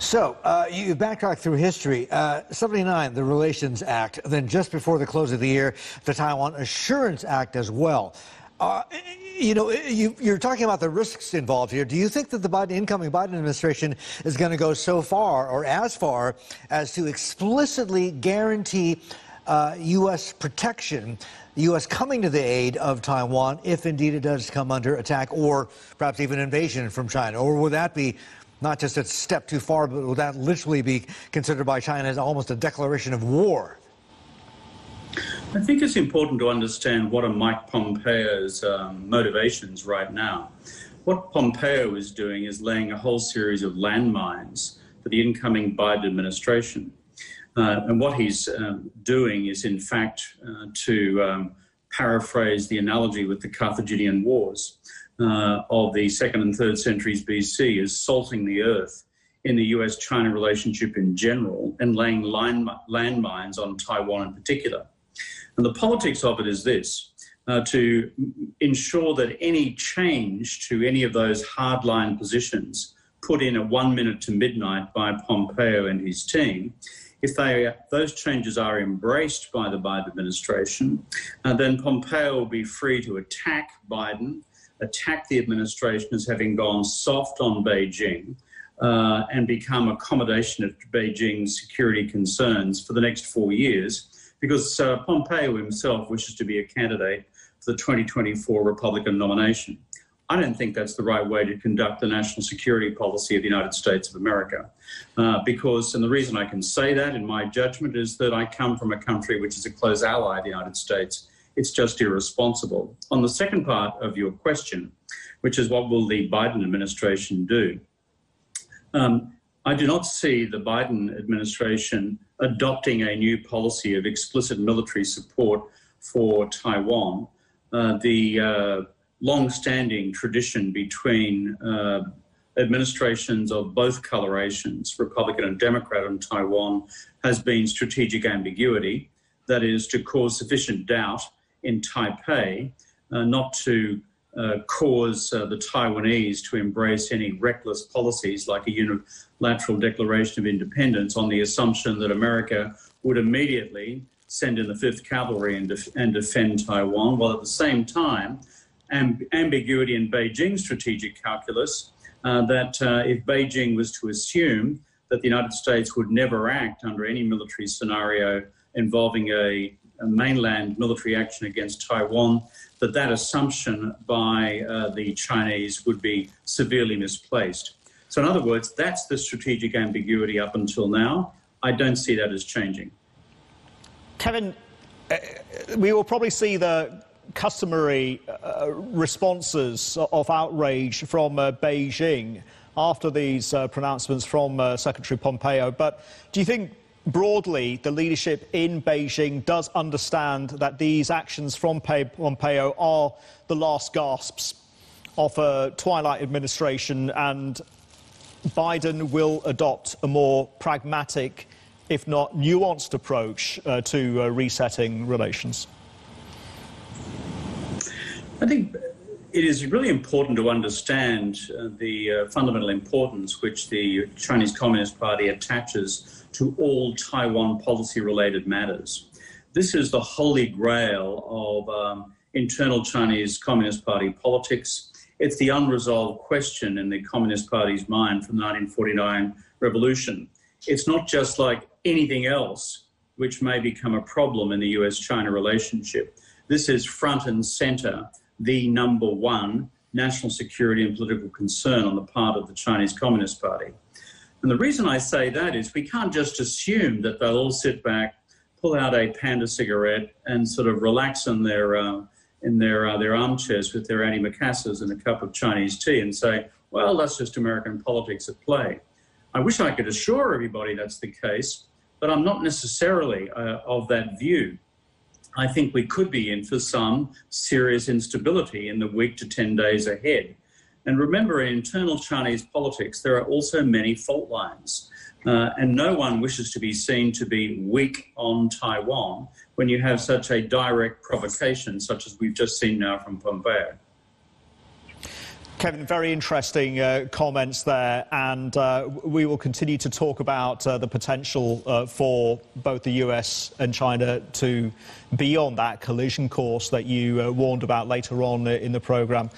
So, you backtrack through history. 79, the Relations Act. Then just before the close of the year, the Taiwan Assurance Act as well. You're talking about the risks involved here. Do you think that the incoming Biden administration is going to go so far or as far as to explicitly guarantee U.S. protection, U.S. coming to the aid of Taiwan if indeed it does come under attack or perhaps even invasion from China? Or would that be not just a step too far, but would that literally be considered by China as almost a declaration of war? I think it's important to understand what are Mike Pompeo's motivations right now. What Pompeo is doing is laying a whole series of landmines for the incoming Biden administration. And what he's doing is, in fact, to paraphrase the analogy with the Carthaginian Wars of the 2nd and 3rd centuries BC, is salting the earth in the US-China relationship in general and laying landmines on Taiwan in particular. And the politics of it is this: to ensure that any change to any of those hardline positions put in at 1 minute to midnight by Pompeo and his team, if those changes are embraced by the Biden administration, then Pompeo will be free to attack Biden, attack the administration as having gone soft on Beijing, and become accommodation of Beijing's security concerns for the next 4 years, because Pompeo himself wishes to be a candidate for the 2024 Republican nomination. I don't think that's the right way to conduct the national security policy of the United States of America. Because, and the reason I can say that in my judgment is that I come from a country which is a close ally of the United States. It's just irresponsible. On the second part of your question, which is what will the Biden administration do? I do not see the Biden administration adopting a new policy of explicit military support for Taiwan. The long-standing tradition between administrations of both colorations, Republican and Democrat on Taiwan, has been strategic ambiguity. That is, to cause sufficient doubt in Taipei, not to cause the Taiwanese to embrace any reckless policies like a unilateral declaration of independence on the assumption that America would immediately send in the 5th Cavalry and defend Taiwan, while at the same time, ambiguity in Beijing's strategic calculus that if Beijing was to assume that the United States would never act under any military scenario involving a mainland military action against Taiwan, that assumption by the Chinese would be severely misplaced. So in other words, that's the strategic ambiguity up until now. I don't see that as changing. Kevin, we will probably see the customary responses of outrage from Beijing after these pronouncements from Secretary Pompeo. But do you think broadly the leadership in Beijing does understand that these actions from Pompeo are the last gasps of a twilight administration and Biden will adopt a more pragmatic, if not nuanced approach to resetting relations? I think it is really important to understand the fundamental importance which the Chinese Communist Party attaches to all Taiwan policy-related matters. This is the holy grail of internal Chinese Communist Party politics. It's the unresolved question in the Communist Party's mind from the 1949 revolution. It's not just like anything else which may become a problem in the US-China relationship. This is front and center, the #1 national security and political concern on the part of the Chinese Communist Party. And the reason I say that is we can't just assume that they'll all sit back, pull out a Panda cigarette and sort of relax in their armchairs with their antimacassars and a cup of Chinese tea and say, well, that's just American politics at play. I wish I could assure everybody that's the case, but I'm not necessarily of that view. I think we could be in for some serious instability in the week to 10 days ahead. And remember, in internal Chinese politics, there are also many fault lines. And no one wishes to be seen to be weak on Taiwan when you have such a direct provocation, such as we've just seen now from Pompeo. Kevin, very interesting comments there, and we will continue to talk about the potential for both the US and China to be on that collision course that you warned about later on in the programme.